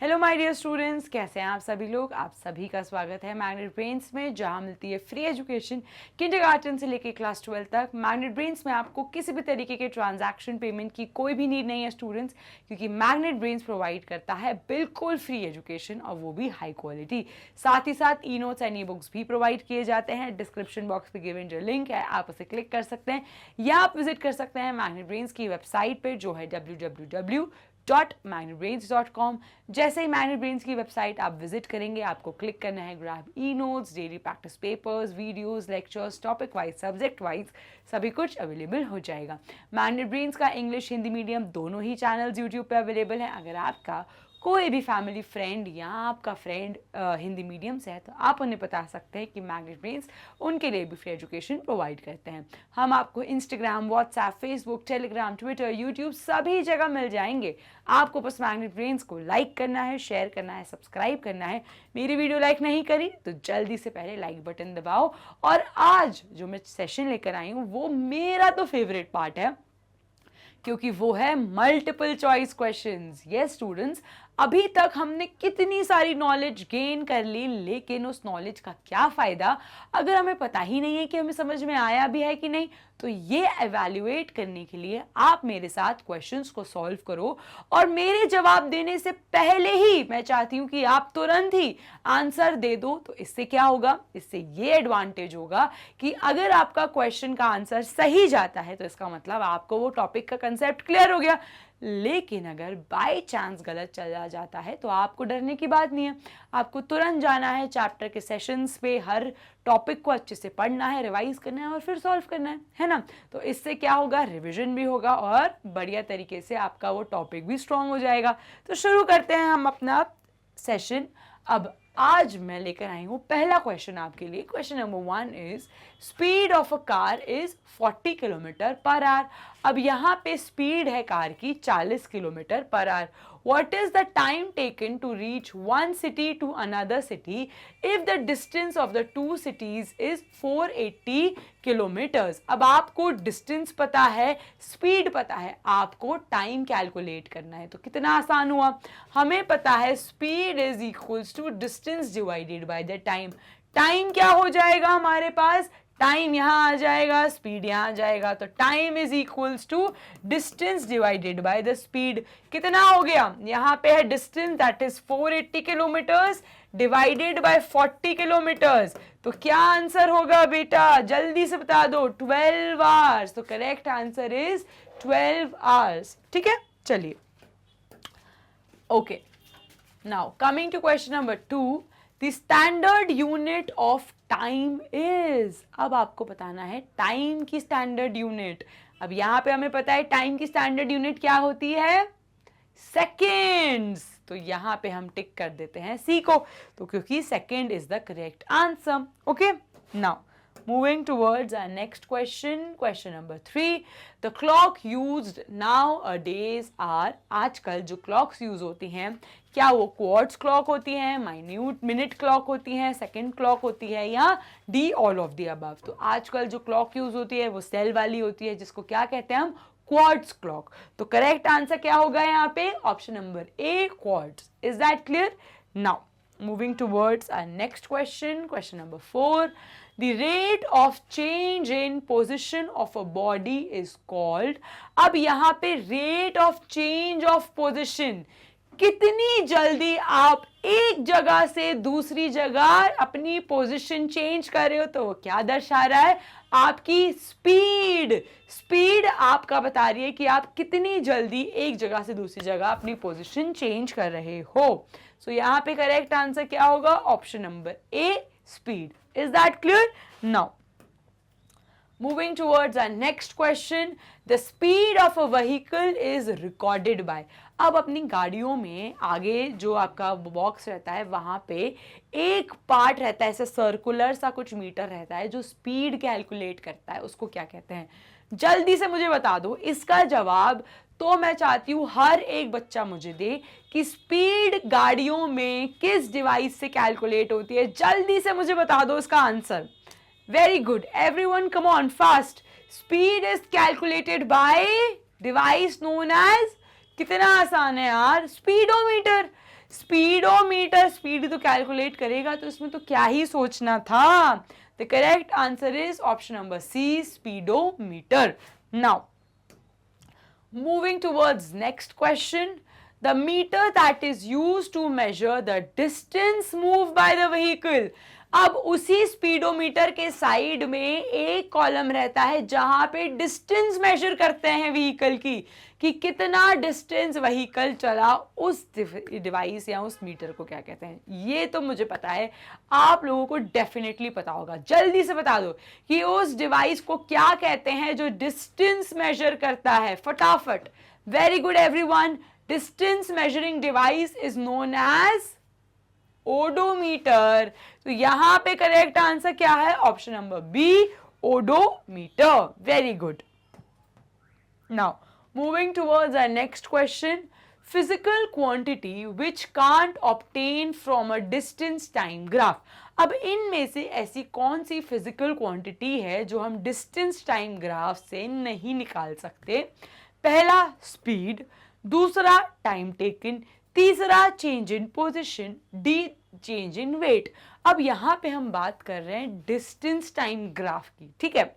Hello my dear students, कैसे हैं आप सभी लोग। आप सभी का स्वागत है मैग्नेट ब्रेन्स में, जहां मिलती है फ्री एजुकेशन किंडरगार्टन से लेकर क्लास 12 तक। मैग्नेट ब्रेन्स में आपको किसी भी तरीके के ट्रांजैक्शन पेमेंट की कोई भी नीड नहीं है स्टूडेंट्स, क्योंकि मैग्नेट ब्रेन्स प्रोवाइड करता है बिल्कुल फ्री एजुकेशन और वो भी हाई क्वालिटी। साथ ही साथ e notes and e books भी प्रोवाइड किए जाते हैं। डिस्क्रिप्शन बॉक्स में गिवन जो लिंक है आप उसे क्लिक कर सकते हैं या आप विजिट कर सकते हैं मैग्नेट ब्रेन्स की वेबसाइट पर, जो है www.magnetbrains.com। जैसे ही मैग्नेट ब्रेन्स की वेबसाइट आप विजिट करेंगे, आपको क्लिक करना है grab e notes, daily practice papers, videos, lectures, topic wise, subject wise सभी कुछ अवेलेबल हो जाएगा। मैग्नेट ब्रेन्स का इंग्लिश हिंदी मीडियम दोनों ही चैनल्स यूट्यूब पे अवेलेबल हैं। अगर आपका कोई भी फैमिली फ्रेंड या आपका फ्रेंड हिंदी मीडियम से है तो आप उन्हें बता सकते हैं कि मैग्नेट ब्रेन्स उनके लिए भी फ्री एजुकेशन प्रोवाइड करते हैं। हम आपको Instagram, WhatsApp, Facebook, Telegram, Twitter, YouTube सभी जगह मिल जाएंगे। आपको बस मैग्नेट ब्रेन्स को लाइक करना है, शेयर करना है, सब्सक्राइब करना है। मेरी वीडियो लाइक नहीं करी तो जल्दी से पहले लाइक बटन दबाओ। और आज जो मैं सेशन लेकर आई हूँ वो मेरा तो फेवरेट पार्ट है, क्योंकि वो है multiple choice questions. Yes students, अभी तक हमने कितनी सारी नॉलेज गेन कर ली, लेकिन उस नॉलेज का क्या फायदा अगर हमें पता ही नहीं है कि हमें समझ में आया भी है कि नहीं। तो ये एवेल्युएट करने के लिए आप मेरे साथ क्वेश्चंस को सॉल्व करो, और मेरे जवाब देने से पहले ही मैं चाहती हूं कि आप तुरंत ही आंसर दे दो। तो इससे क्या होगा, इससे ये एडवांटेज होगा कि अगर आपका क्वेश्चन का आंसर सही जाता है तो इसका मतलब आपको वो टॉपिक का कंसेप्ट क्लियर हो गया। लेकिन अगर बाय चांस गलत चला जाता है तो आपको डरने की बात नहीं है। आपको तुरंत जाना है चैप्टर के सेशंस पे, हर टॉपिक को अच्छे से पढ़ना है, रिवाइज करना है और फिर सॉल्व करना है ना। तो इससे क्या होगा, रिवीजन भी होगा और बढ़िया तरीके से आपका वो टॉपिक भी स्ट्रांग हो जाएगा। तो शुरू करते हैं हम अपना सेशन। अब आज मैं लेकर आई हूं पहला क्वेश्चन आपके लिए। Question number 1 is speed of a car is 40 kilometre per hour. अब यहाँ पे स्पीड है कार की 40 kilometre per hour. What is the time taken to reach one city to another city if the distance of the two cities is 480 kilometers? अब आपको distance पता है, speed पता है, आपको टाइम कैलकुलेट करना है। तो कितना आसान हुआ, हमें पता है speed is equals to distance divided by the time. Time क्या हो जाएगा हमारे पास, टाइम यहां आ जाएगा, स्पीड यहां आ जाएगा। तो time is equals to distance divided by the speed. कितना हो गया, यहां पे है distance that is 480 kilometres divided by 40 kilometres. तो क्या आंसर होगा बेटा, जल्दी से बता दो। 12 आवर्स। तो करेक्ट आंसर इज 12 आवर्स। ठीक है, चलिए okay. Now coming to question number 2, the standard unit of time is. अब आपको बताना है टाइम की स्टैंडर्ड यूनिट। अब यहां पे हमें पता है टाइम की स्टैंडर्ड यूनिट क्या होती है, सेकेंड्स। तो यहां पे हम टिक कर देते हैं सी को, तो क्योंकि second is the correct answer. Okay, now moving towards our next question, question number 3, the clock used nowadays are। आजकल जो क्लॉक्स यूज होती हैं, क्या वो क्वार्ट्स क्लॉक होती हैं, माइन्यूट मिनट क्लॉक होती हैं, सेकंड क्लॉक होती है, या D all of the above. तो आजकल जो क्लॉक यूज होती है वो सेल वाली होती है, जिसको क्या कहते हैं हम, क्वार्ट्स क्लॉक। तो करेक्ट आंसर क्या होगा यहाँ पे, option number A, quartz. Is that clear? Now moving towards our next question, question number 4, the rate of change in position of a body is called। अब यहाँ पे rate of change of position, कितनी जल्दी आप एक जगह से दूसरी जगह अपनी पोजीशन चेंज कर रहे हो, तो वो क्या दर्शा रहा है, आपकी स्पीड। स्पीड आपका बता रही है कि आप कितनी जल्दी एक जगह से दूसरी जगह अपनी पोजीशन चेंज कर रहे हो। सो यहाँ पे करेक्ट आंसर क्या होगा, option number A, speed. Is that clear? Now moving towards our next question, the speed of a vehicle is recorded by। अब अपनी गाड़ियों में आगे जो आपका बॉक्स रहता है वहां पे एक पार्ट रहता है, ऐसे सर्कुलर सा कुछ मीटर रहता है जो स्पीड कैलकुलेट करता है, उसको क्या कहते हैं, जल्दी से मुझे बता दो इसका जवाब। तो मैं चाहती हूं हर एक बच्चा मुझे दे कि स्पीड गाड़ियों में किस डिवाइस से कैलकुलेट होती है, जल्दी से मुझे बता दो इसका answer. Very good. Everyone come on fast. Speed is calculated by device known as, कितना आसान है यार, स्पीडोमीटर। स्पीडोमीटर, स्पीड तो कैलकुलेट करेगा, तो इसमें तो क्या ही सोचना था। The correct answer is option number C, speedometer. Now moving towards next question, the meter that is used to measure the distance moved by the vehicle। अब उसी स्पीडोमीटर के साइड में एक कॉलम रहता है जहां पे डिस्टेंस मेजर करते हैं व्हीकल की, कि कितना डिस्टेंस व्हीकल चला, उस डिवाइस या उस मीटर को क्या कहते हैं। ये तो मुझे पता है, आप लोगों को डेफिनेटली पता होगा। जल्दी से बता दो कि उस डिवाइस को क्या कहते हैं जो डिस्टेंस मेजर करता है, फटाफट। Very good everyone, distance measuring device is known as odometer. तो यहां पे करेक्ट आंसर क्या है, option number B, odometer. Very good. Now moving towards our next question, physical quantity which can't obtain from a distance time graph। अब इनमें से ऐसी कौन सी फिजिकल क्वांटिटी है जो हम डिस्टेंस टाइम ग्राफ से नहीं निकाल सकते। पहला स्पीड, दूसरा टाइम टेकन, तीसरा change in position, D change in weight. अब यहां पे हम बात कर रहे हैं डिस्टेंस टाइम ग्राफ की, ठीक है।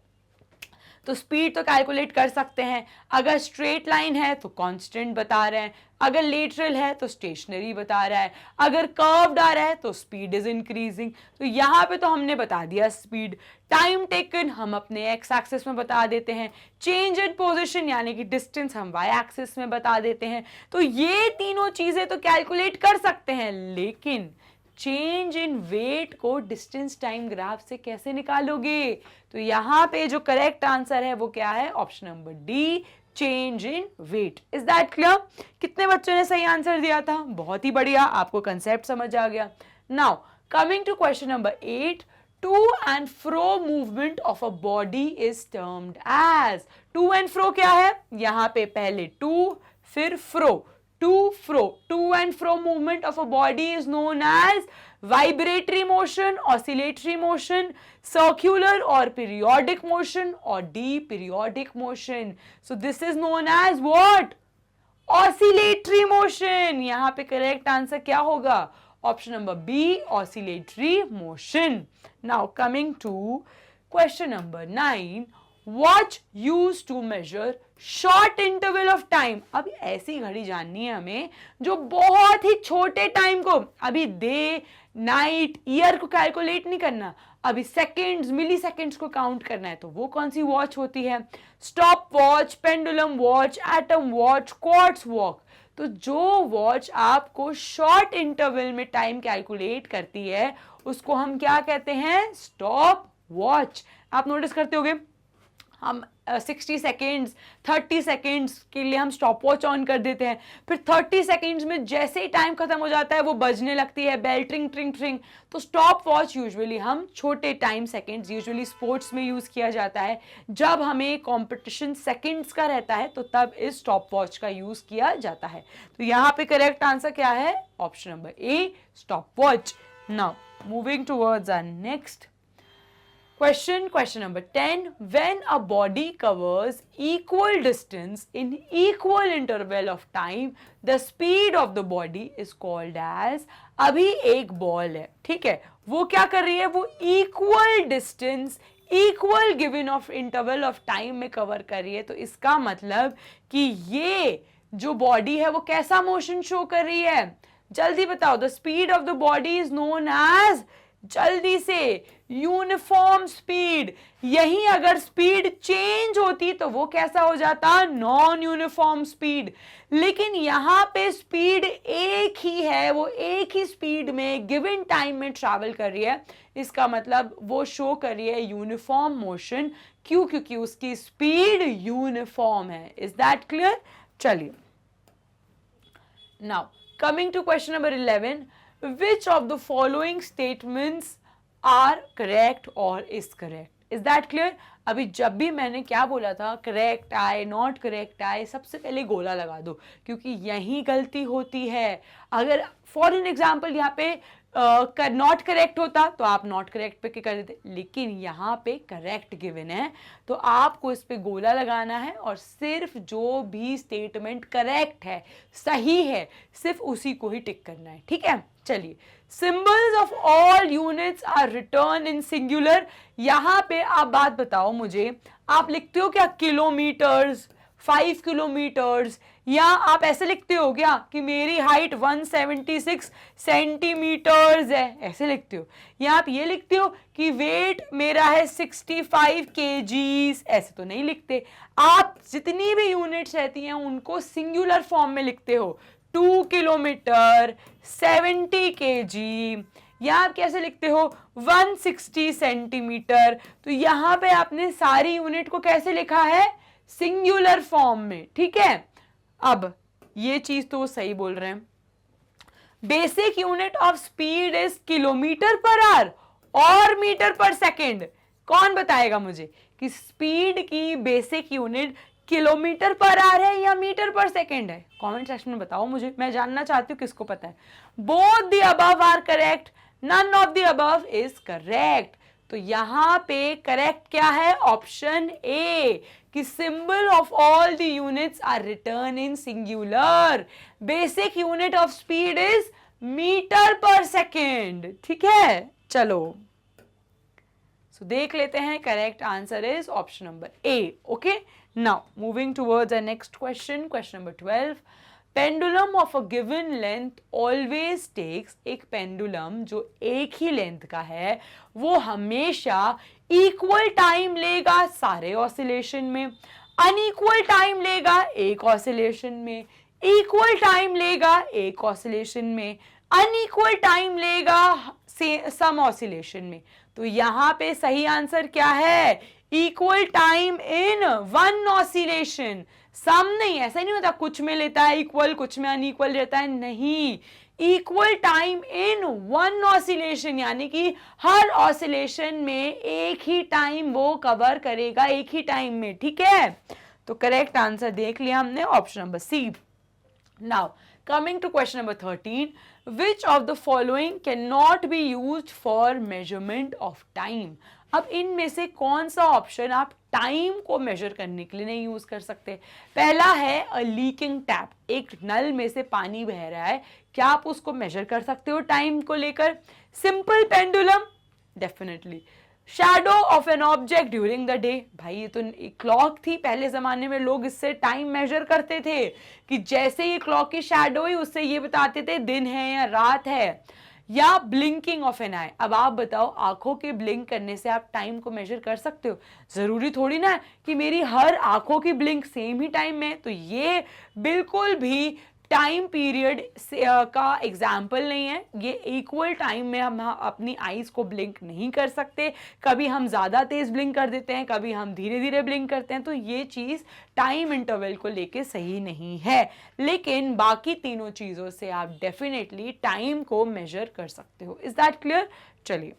तो स्पीड तो कैलकुलेट कर सकते हैं, अगर स्ट्रेट लाइन है तो कांस्टेंट बता रहे हैं, अगर लेटरल है तो स्टेशनरी बता रहा है, अगर कर्व्ड आ रहा है तो स्पीड इज इंक्रीजिंग। तो यहाँ पे तो हमने बता दिया स्पीड। टाइम टेकन हम अपने एक्स एक्सिस में बता देते हैं, चेंज इन पोजिशन यानी कि डिस्टेंस हम वाई एक्सिस में बता देते हैं। तो ये तीनों चीजें तो कैलकुलेट कर सकते हैं, लेकिन चेंज इन वेट को डिस्टेंस टाइम ग्राफ से कैसे निकालोगे। तो यहां पे जो करेक्ट आंसर है वो क्या है, option number D, change in weight. Is that clear. कितने बच्चों ने सही आंसर दिया था, बहुत ही बढ़िया, आपको कंसेप्ट समझ आ गया। Now coming to question number 8, to and fro movement of a body is termed as. To and fro क्या है, यहां पे पहले टू फिर फ्रो, to and fro movement of a body is known as vibratory motion, oscillatory motion, circular or periodic motion, or periodic motion. So this is known as what, oscillatory motion। यहाँ पे correct answer क्या होगा, option number B, oscillatory motion। Now coming to question number 9, watch used to measure short interval of time. अब ऐसी घड़ी जाननी है हमें जो बहुत ही छोटे टाइम को, अभी डे नाइट ईयर को कैलकुलेट नहीं करना, अभी सेकंड्स मिली सेकंड्स को काउंट करना है। तो वो कौन सी वॉच होती है, stop watch, pendulum watch, atom watch, quartz watch. तो जो वॉच आपको शॉर्ट इंटरवल में टाइम कैलकुलेट करती है उसको हम क्या कहते हैं, स्टॉप वॉच। आप नोटिस करते होंगे हम 60 सेकेंड्स 30 सेकेंड्स के लिए हम स्टॉप वॉच ऑन कर देते हैं, फिर 30 सेकेंड्स में जैसे ही टाइम खत्म हो जाता है वो बजने लगती है बेल, ट्रिंग ट्रिंग ट्रिंग। तो स्टॉप वॉच यूजुअली हम छोटे टाइम सेकेंड्स, यूजुअली स्पोर्ट्स में यूज किया जाता है, जब हमें कंपटीशन सेकेंड्स का रहता है तो तब इस स्टॉप वॉच का यूज किया जाता है। तो यहाँ पे करेक्ट आंसर क्या है, option number A, stop watch. Now moving towards our next question number 10, when a body covers equal distance in equal interval of time, the speed of the body is called as। अभी एक ball है, ठीक है, वो क्या कर रही है, वो equal distance equal given of interval of time में कवर कर रही है। तो इसका मतलब कि ये जो बॉडी है वो कैसा मोशन शो कर रही है, जल्दी बताओ। The speed of the body is known as, जल्दी से, यूनिफॉर्म स्पीड। यही अगर स्पीड चेंज होती तो वो कैसा हो जाता, नॉन यूनिफॉर्म स्पीड। लेकिन यहां पे स्पीड एक ही है, वो एक ही स्पीड में गिवन टाइम में ट्रैवल कर रही है। इसका मतलब वो शो कर रही है यूनिफॉर्म मोशन। क्यों, क्योंकि उसकी स्पीड यूनिफॉर्म है। Is that clear. चलिए now coming to question number 11, which of the following statements are correct or is correct? Is that clear? अभी जब भी मैंने क्या बोला था, करेक्ट आए नॉट करेक्ट आए, सबसे पहले गोला लगा दो, क्योंकि यही गलती होती है। अगर फॉर एन एग्जाम्पल यहाँ पे नॉट करेक्ट होता तो आप नॉट करेक्ट पे कर देते, लेकिन यहाँ पे करेक्ट गिवन है तो आपको इस पे गोला लगाना है और सिर्फ जो भी स्टेटमेंट करेक्ट है, सही है, सिर्फ उसी को ही टिक करना है, ठीक है। चलिए, symbols of all units are written in singular. यहाँ पे आप बात बताओ मुझे, आप लिखते हो क्या किलोमीटर्स, 5 किलोमीटर्स, या आप ऐसे लिखते हो क्या कि मेरी हाइट 176 सेंटीमीटर्स है, ऐसे लिखते हो, या आप ये लिखते हो कि वेट मेरा है 65 केजीज, ऐसे तो नहीं लिखते। आप जितनी भी यूनिट्स रहती हैं उनको सिंगुलर फॉर्म में लिखते हो, 2 किलोमीटर, 70 केजी, या आप कैसे लिखते हो 160 सेंटीमीटर। तो यहां पे आपने सारी यूनिट को कैसे लिखा है, सिंगुलर फॉर्म में, ठीक है। अब ये चीज तो वो सही बोल रहे हैं। Basic unit of speed is kilometre per hour और मीटर पर सेकेंड। कौन बताएगा मुझे कि स्पीड की basic unit kilometre per hour है या मीटर पर सेकेंड है? कमेंट सेक्शन में बताओ मुझे, मैं जानना चाहती हूँ किसको पता है। Both the above are correct, none of the above is correct. तो यहां पे करेक्ट क्या है, ऑप्शन ए, कि symbol of all the units are written in singular. Basic unit of speed is metre per second, ठीक है। चलो, so देख लेते हैं, correct answer is option number A. Okay, now moving towards the next question, question number 12। Pendulum of a given length always takes, एक pendulum जो एक ही length का है वो हमेशा इक्वल टाइम लेगा सारे ऑसिलेशन में, अनइक्वल टाइम लेगा एक ऑसिलेशन में, इक्वल टाइम लेगा एक ऑसिलेशन में, अनइक्वल टाइम लेगा सम ऑसिलेशन में। तो यहां पे सही आंसर क्या है, equal time in one oscillation. सम नहीं, ऐसा ही नहीं होता कुछ में लेता है इक्वल, कुछ में अनइक्वल रहता है, नहीं, equal time in one oscillation, यानी कि हर ऑसिलेशन में एक ही टाइम वो कवर करेगा, एक ही टाइम में, ठीक है। तो करेक्ट आंसर देख लिया हमने, option number C. Now coming to question number 13, which of the following can not be used for measurement of time. अब इनमें से कौन सा ऑप्शन आप टाइम को मेजर करने के लिए नहीं यूज कर सकते? पहला है अ लीकिंग टैप, एक नल में से पानी बह रहा है, क्या आप उसको मेजर कर सकते हो टाइम को लेकर? Simple pendulum, definitely. Shadow of an object during the day, भाई ये तो क्लॉक थी, पहले जमाने में लोग इससे टाइम मेजर करते थे कि जैसे ये क्लॉक की शैडो हुई उससे ये बताते थे दिन है या रात है। या ब्लिंकिंग ऑफ एन आई, अब आप बताओ आंखों के ब्लिंक करने से आप टाइम को मेजर कर सकते हो? जरूरी थोड़ी ना कि मेरी हर आंखों की ब्लिंक सेम ही टाइम में, तो ये बिल्कुल भी टाइम पीरियड का एग्जाम्पल नहीं है। ये इक्वल टाइम में हम अपनी आईज को ब्लिंक नहीं कर सकते, कभी हम ज़्यादा तेज ब्लिंक कर देते हैं, कभी हम धीरे धीरे ब्लिंक करते हैं, तो ये चीज़ टाइम इंटरवल को लेके सही नहीं है। लेकिन बाकी तीनों चीज़ों से आप डेफिनेटली टाइम को मेजर कर सकते हो। Is that clear? चलिए,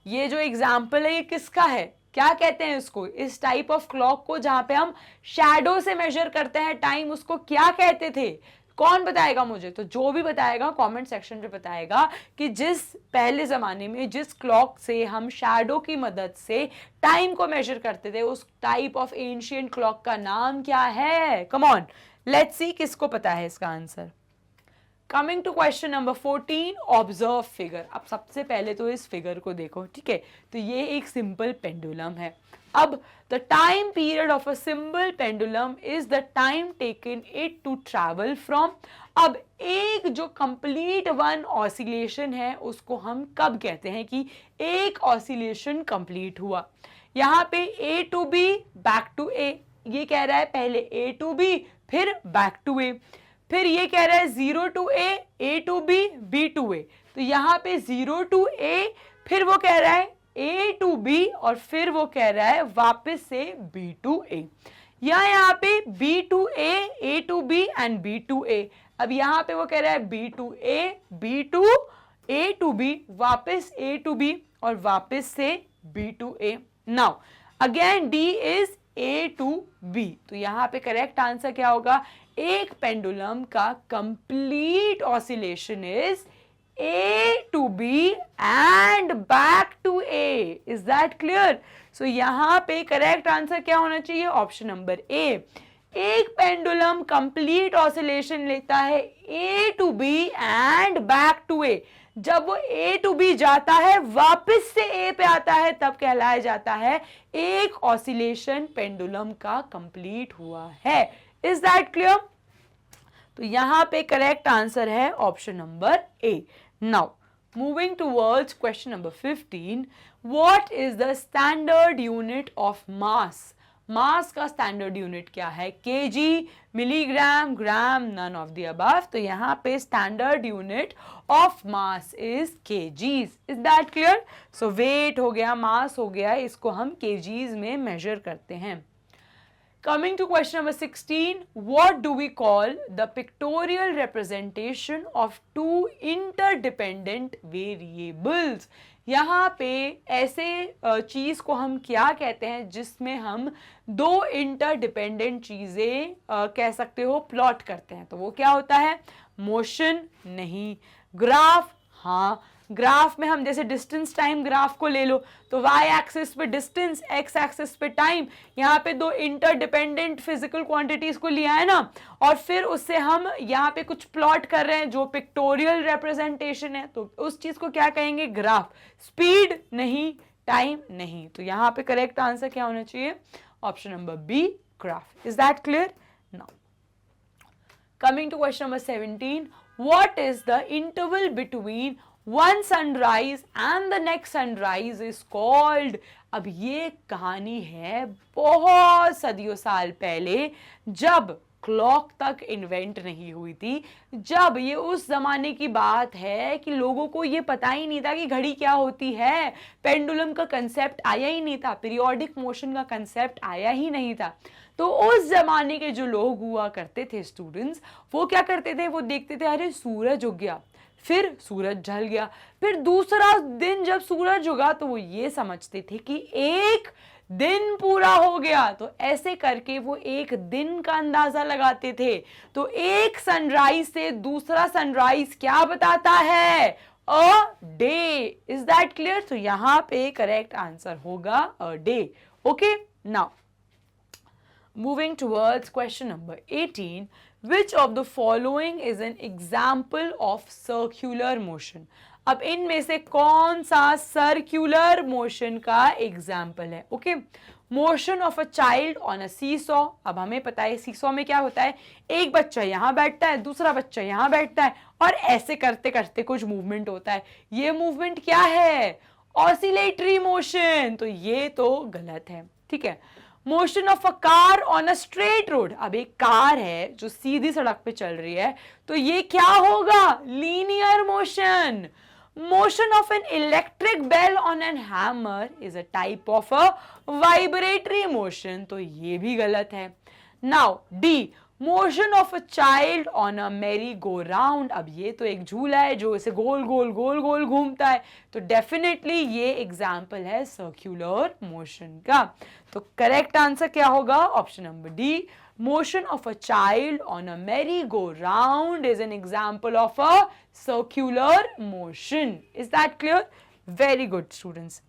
ये जो एग्जाम्पल है ये किसका है, क्या कहते हैं इसको, इस टाइप ऑफ क्लॉक को जहां पे हम शैडो से मेजर करते हैं टाइम, उसको क्या कहते थे? कौन बताएगा मुझे? तो जो भी बताएगा कमेंट सेक्शन पे बताएगा कि जिस पहले जमाने में जिस क्लॉक से हम शैडो की मदद से टाइम को मेजर करते थे, उस टाइप ऑफ एंशिएंट क्लॉक का नाम क्या है? कम ऑन, लेट्स सी किसको पता है इसका answer. Coming to question number 14, observe figure. अब सबसे पहले तो इस फिगर को देखो, ठीक है। तो ये एक सिंपल पेंडुलम है। अब the time period of a simple pendulum is the time taken it to travel from. अब एक जो कंप्लीट वन ऑसिलेशन है उसको हम कब कहते हैं कि एक ऑसिलेशन कंप्लीट हुआ? यहाँ पे A to B back to A, ये कह रहा है पहले ए टू बी फिर बैक टू ए, फिर ये कह रहा है 0 to A to B, B to A. तो यहाँ पे 0 टू ए, फिर वो कह रहा है ए टू बी, और फिर वो कह रहा है वापस से बी टू ए, या यहाँ पे B to A to B and B to A. अब यहाँ पे वो कह रहा है B to A to B, वापस ए टू बी और वापस से B to A. Now again D is A to B, तो यहाँ पे करेक्ट आंसर क्या होगा? एक पेंडुलम का complete oscillation is A to B and back to A. Is that clear? So यहाँ पे करेक्ट आंसर क्या होना चाहिए? ऑप्शन नंबर ए. एक पेंडुलम कंप्लीट ऑसिलेशन लेता है A to B and back to A. जब वो A to B जाता है वापस से A पे आता है तब कहलाया जाता है एक ऑसिलेशन पेंडुलम का कंप्लीट हुआ है. Is that clear? तो यहां पे करेक्ट आंसर है option number A. Now moving towards question number 15. What is the standard unit of mass? Mass का स्टैंडर्ड यूनिट क्या है? KG, milligram, gram, none of the above. तो यहाँ पे standard unit of mass is KGs. Is that clear? So weight हो गया, मास हो गया, इसको हम केजीज में मेजर करते हैं. Coming to question number 16, what do we call the pictorial representation of two interdependent variables? यहाँ पे ऐसे चीज को हम क्या कहते हैं जिसमें हम दो इंटरडिपेंडेंट चीजें कह सकते हो प्लॉट करते हैं. तो वो क्या होता है? मोशन नहीं. ग्राफ, हाँ. ग्राफ में हम जैसे डिस्टेंस टाइम ग्राफ को ले लो तो y एक्सिस पे डिस्टेंस, x एक्सिस पे टाइम, यहाँ पे दो इंटरडिपेंडेंट फिजिकल क्वांटिटीज को लिया है ना, और फिर उससे हम यहाँ पे कुछ प्लॉट कर रहे हैं जो पिक्टोरियल रिप्रेजेंटेशन है. तो उस चीज को क्या कहेंगे? ग्राफ. स्पीड नहीं, टाइम नहीं. तो यहाँ पे करेक्ट आंसर क्या होना चाहिए? Option number B, graph. Is that clear? Now coming to question number 17. What is the interval between one sunrise and the next sunrise is called? अब ये कहानी है बहुत सदियों साल पहले जब क्लॉक तक इन्वेंट नहीं हुई थी. जब ये उस जमाने की बात है कि लोगों को ये पता ही नहीं था कि घड़ी क्या होती है, पेंडुलम का कंसेप्ट आया ही नहीं था, पीरियोडिक मोशन का कंसेप्ट आया ही नहीं था. तो उस जमाने के जो लोग हुआ करते थे स्टूडेंट्स, वो क्या करते थे? वो देखते थे अरे सूरज उग गया, फिर सूरज ढल गया, फिर दूसरा दिन जब सूरज उगा तो वो ये समझते थे कि एक दिन पूरा हो गया. तो ऐसे करके वो एक दिन का अंदाजा लगाते थे. तो एक सनराइज से दूसरा सनराइज क्या बताता है? A day. Is that clear? तो यहां पे करेक्ट आंसर होगा a day. Okay, now moving towards question number 18. Which of the following is an example of circular motion? अब इनमें से कौन सा सर्क्यूलर मोशन का एग्जाम्पल है? Okay, motion of a child on a seesaw. अब हमें पता है सीसॉ में क्या होता है? एक बच्चा यहां बैठता है, दूसरा बच्चा यहां बैठता है, और ऐसे करते करते कुछ मूवमेंट होता है. ये मूवमेंट क्या है? Oscillatory motion. तो ये तो गलत है. ठीक है. Motion of a car on a straight road. अब एक कार है जो सीधी सड़क पे चल रही है, तो ये क्या होगा? Linear motion. Motion of an electric bell on an hammer is a type of a vibratory motion. तो ये भी गलत है. Now D, motion of a child on a merry go round. अब ये तो एक झूला है जो इसे गोल गोल गोल गोल घूमता है, तो डेफिनेटली ये एग्जाम्पल है सर्क्यूलर मोशन का. तो करेक्ट आंसर क्या होगा? Option number D, motion of a child on a merry go round is an example of a circular motion. Is that clear? Very good students.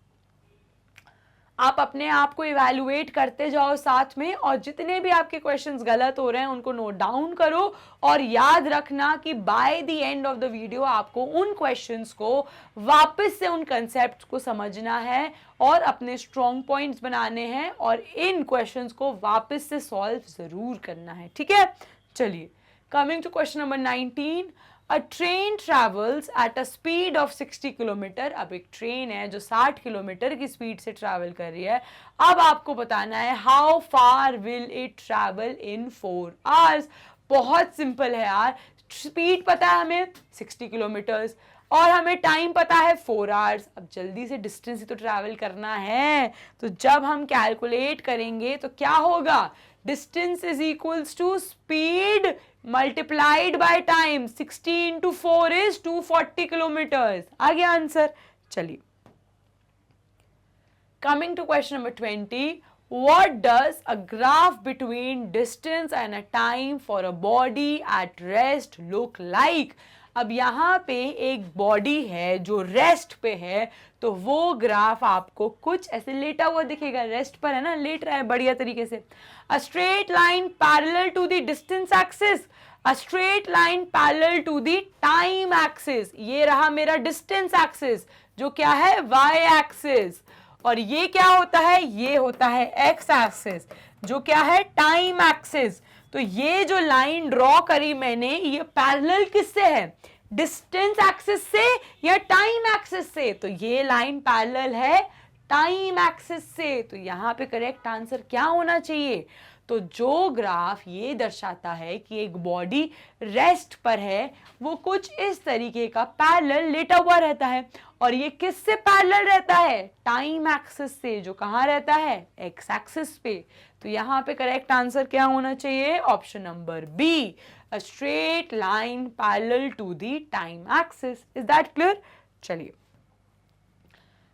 आप अपने आप को इवैल्यूएट करते जाओ साथ में, और जितने भी आपके क्वेश्चंस गलत हो रहे हैं उनको नोट डाउन करो, और याद रखना कि by the end of the video आपको उन क्वेश्चंस को वापस से उन कंसेप्ट को समझना है और अपने स्ट्रॉन्ग पॉइंट्स बनाने हैं, और इन क्वेश्चंस को वापस से सॉल्व जरूर करना है. ठीक है, चलिए coming to question number 19. A train travels at a speed of 60 kilometre. अब एक ट्रेन है जो 60 किलोमीटर की स्पीड से ट्रैवल कर रही है. अब आपको बताना है how far will it travel in 4 hours. बहुत सिंपल है यार. स्पीड पता है हमें 60 किलोमीटर्स और हमें टाइम पता है 4 आवर्स. अब जल्दी से डिस्टेंस ही तो ट्रैवल करना है, तो जब हम कैलकुलेट करेंगे तो क्या होगा? Distance is equals to speed multiplied by time. 60 into 4 is 240 kilometres. आ गया आंसर. चलिए coming to question number 20. What does a graph between distance and a time for a body at rest look like? अब यहाँ पे एक body है जो rest पे है, तो वो ग्राफ आपको कुछ ऐसे लेटा हुआ दिखेगा, रेस्ट पर है ना, लेट रहा है बढ़िया तरीके से. A straight line parallel to the distance axis, a straight line parallel to the time axis. ये रहा मेरा डिस्टेंस एक्सिस जो क्या है, वाई एक्सिस, और ये क्या होता है, ये होता है एक्स एक्सिस जो क्या है, टाइम एक्सिस. तो ये जो लाइन ड्रॉ करी मैंने, ये पैरेलल किससे है, डिस्टेंस एक्सिस से या टाइम एक्सिस से? तो ये लाइन पैरेलल है टाइम एक्सिस से. तो यहां पे करेक्ट आंसर क्या होना चाहिए? तो जो ग्राफ ये दर्शाता है कि एक बॉडी रेस्ट पर है, वो कुछ इस तरीके का पैरेलल लेटा हुआ रहता है, और ये किससे पैरेलल रहता है, टाइम एक्सिस से, जो कहां रहता है, एक्स एक्सिस पे. तो यहां पे करेक्ट आंसर क्या होना चाहिए, option number B, a straight line parallel to the time axis. Is that clear? चलिए,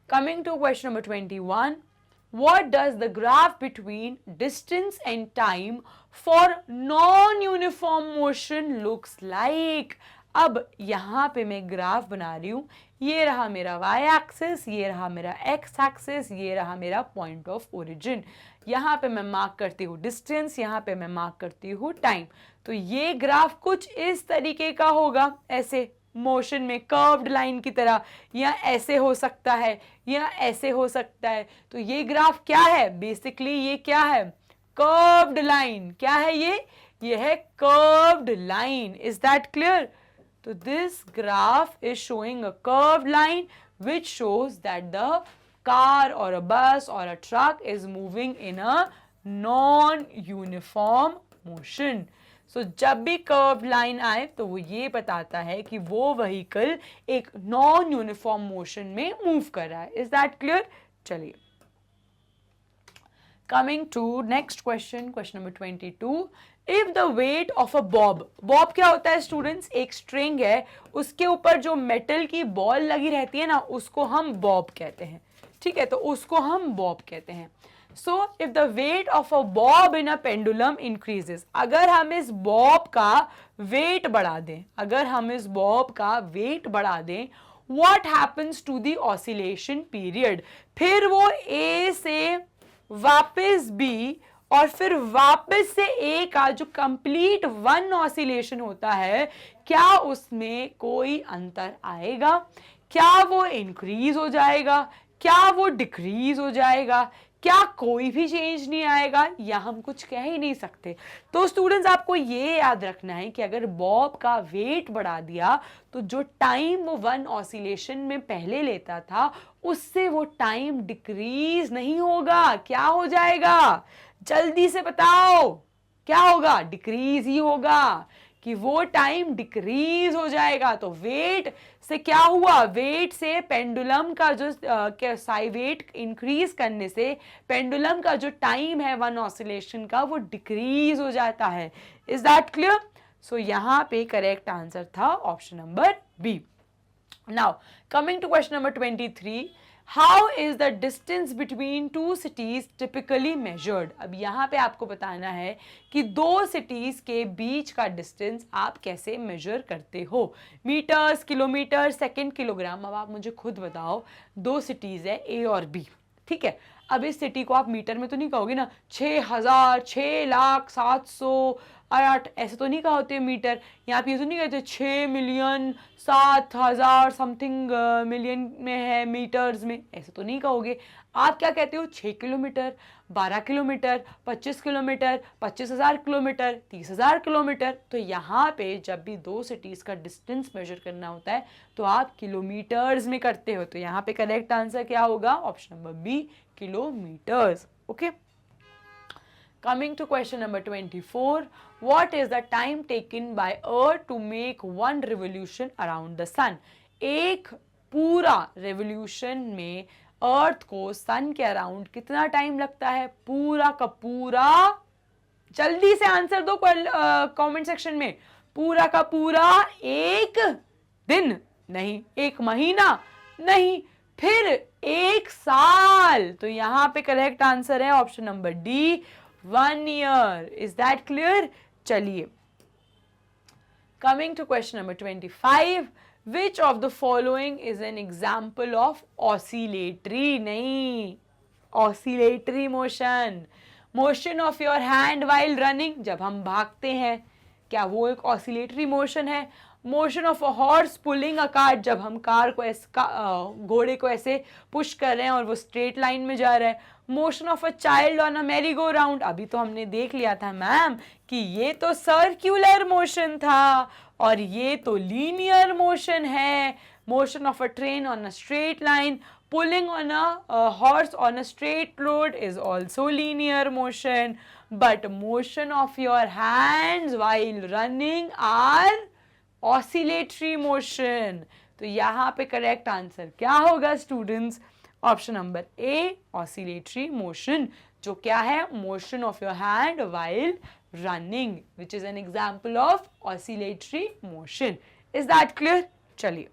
coming to question number 21. What does the graph between distance and time for non-uniform motion looks like? अब यहाँ पे मैं graph बना रही हूँ, ये रहा मेरा y एक्सिस, ये रहा मेरा x एक्सिस, ये रहा मेरा पॉइंट ऑफ ओरिजिन. यहाँ पे मैं मार्क करती हूँ डिस्टेंस, यहाँ पे मैं मार्क करती हूँ टाइम. तो ये ग्राफ कुछ इस तरीके का होगा, ऐसे मोशन में कर्व्ड लाइन की तरह, या ऐसे हो सकता है, या ऐसे हो सकता है. तो ये ग्राफ क्या है, बेसिकली ये क्या है, कर्व्ड लाइन. क्या है ये है curved line. Is that clear? तो this graph is showing a curved line which shows that the car or a bus or a truck is moving in a non-uniform motion. So, जब भी curve line आए तो वो ये बताता है कि वो व्हीकल एक नॉन यूनिफॉर्म मोशन में मूव कर रहा है. Is that clear? चलिए, coming to next question, question number 22. If the weight of a bob, bob क्या होता है स्टूडेंट्स, एक स्ट्रिंग है, उसके ऊपर जो मेटल की बॉल लगी रहती है ना, उसको हम बॉब कहते हैं. ठीक है, तो उसको हम बॉब कहते हैं. So, if the weight of a bob in a pendulum increases, अगर हम इस बॉब का वेट बढ़ा दें, अगर हम इस बॉब का वेट बढ़ा दें, what happens to the oscillation period? फिर वो A से वापस B और फिर वापस से A का जो कंप्लीट वन ऑसिलेशन होता है, क्या उसमें कोई अंतर आएगा? क्या वो इंक्रीज हो जाएगा, क्या वो डिक्रीज हो जाएगा, क्या कोई भी चेंज नहीं आएगा, या हम कुछ कह ही नहीं सकते? तो स्टूडेंट्स, आपको ये याद रखना है कि अगर बॉब का वेट बढ़ा दिया तो जो टाइम वो वन ऑसिलेशन में पहले लेता था, उससे वो टाइम डिक्रीज नहीं होगा. क्या हो जाएगा, जल्दी से बताओ, क्या होगा, डिक्रीज ही होगा, कि वो टाइम डिक्रीज हो जाएगा. तो वेट से क्या हुआ, वेट से पेंडुलम का जो साई वेट इंक्रीज करने से पेंडुलम का जो टाइम है वन ऑसिलेशन का, वो डिक्रीज हो जाता है. Is that clear? सो यहाँ पे करेक्ट आंसर था option number B. Now coming to question number 23. How is the distance between two cities typically measured? अब यहाँ पे आपको बताना है कि दो सिटीज के बीच का डिस्टेंस आप कैसे मेजर करते हो. Metres, kilometre, second, kilogram. अब आप मुझे खुद बताओ, दो सिटीज है A और B. ठीक है, अब इस सिटी को आप मीटर में तो नहीं कहोगे ना, 6,000, 6,00,700,8 ऐसे तो नहीं कहा होते मीटर. यहाँ पे ये तो नहीं कहते 6 मिलियन 7,000 समथिंग मिलियन में है मीटर्स में, ऐसे तो नहीं कहोगे. आप क्या कहते हो, 6 kilometre, 12 kilometre, 25 kilometre, 25,000 kilometre, 30,000 kilometre. तो यहाँ पे जब भी दो सिटीज़ का डिस्टेंस मेजर करना होता है तो आप किलोमीटर्स में करते हो. तो यहाँ पे करेक्ट आंसर क्या होगा, option number B, kilometres. Okay, coming to question number 24. What is the time taken by Earth to make one revolution around the sun? एक पूरा रेवोल्यूशन में अर्थ को सन के अराउंड कितना टाइम लगता है, पूरा का पूरा, जल्दी से आंसर दो कमेंट सेक्शन में. पूरा का पूरा एक दिन नहीं, एक महीना नहीं, फिर 1 साल। तो यहाँ पे करेक्ट आंसर है option number D, 1 year. Is that clear? चलिए, coming to question number 25, which of the following is an example of oscillatory? नहीं, oscillatory motion, motion of your hand while running, जब हम भागते हैं, क्या वो एक ऑसिलेटरी मोशन है? Motion of a horse pulling a cart, जब हम कार को घोड़े को ऐसे पुश कर रहे हैं और वो स्ट्रेट लाइन में जा रहा है। Motion of a child on a merry go round, अभी तो हमने देख लिया था मैम कि ये तो सर्क्यूलर मोशन था और ये तो लीनियर मोशन है। Motion of a train on a straight line, pulling on a horse on a straight road is also linear motion, but motion of your hands while running are oscillatory motion. तो यहाँ पे correct answer क्या होगा students? Option number ए, oscillatory motion, जो क्या है? Motion of your hand while running, which is an example of oscillatory motion. Is that clear? चलिए,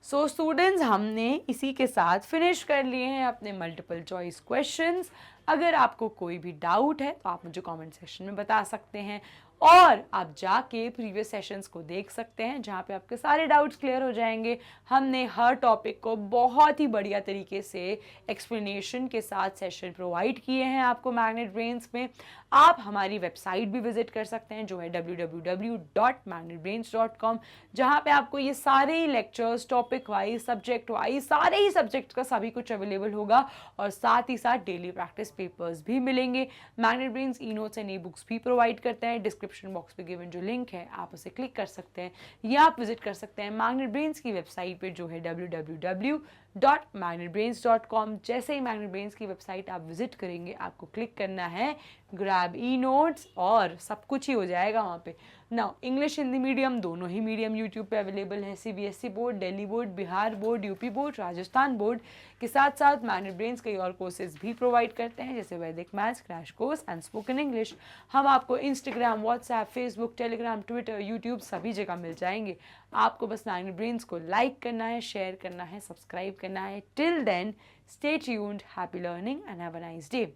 so students, हमने इसी के साथ फिनिश कर लिए हैं अपने मल्टीपल चॉइस क्वेश्चंस। अगर आपको कोई भी डाउट है तो आप मुझे कमेंट सेक्शन में बता सकते हैं और आप जाके प्रीवियस सेशंस को देख सकते हैं जहाँ पे आपके सारे डाउट्स क्लियर हो जाएंगे। हमने हर टॉपिक को बहुत ही बढ़िया तरीके से एक्सप्लेनेशन के साथ सेशन प्रोवाइड किए हैं आपको मैग्नेट ब्रेन्स में। आप हमारी वेबसाइट भी विजिट कर सकते हैं जो है www.magnetbrains.com, जहाँ पे आपको ये सारे ही lectures topic wise, subject wise, सारे ही सब्जेक्ट का सभी कुछ अवेलेबल होगा और साथ ही साथ डेली प्रैक्टिस पेपर्स भी मिलेंगे। Magnet brains e notes and e books भी प्रोवाइड करते हैं। डिस्क्रिप्शन बॉक्स पे गिवन जो लिंक है आप उसे क्लिक कर सकते हैं या आप विजिट कर सकते हैं मैग्नेट ब्रेन्स की वेबसाइट पे जो है www.magnetbrains.com। जैसे ही मैग्नेट ब्रेन्स की वेबसाइट आप विजिट करेंगे, आपको क्लिक करना है ग्रैब ई नोट्स और सब कुछ ही हो जाएगा वहाँ पे। नाउ इंग्लिश हिंदी मीडियम दोनों ही मीडियम यूट्यूब पे अवेलेबल है। CBSE board, Delhi board, Bihar board, UP board, Rajasthan board के साथ साथ मैग्नेट ब्रेन्स कई और कोर्सेज भी प्रोवाइड करते हैं जैसे वैदिक maths crash course and spoken English. हम आपको Instagram, WhatsApp, Facebook, Telegram, Twitter, YouTube सभी जगह मिल जाएंगे। आपको बस मैग्नेट ब्रेन्स को लाइक करना है, शेयर करना है, सब्सक्राइब करना है। Till then, stay tuned, happy learning and have a nice day.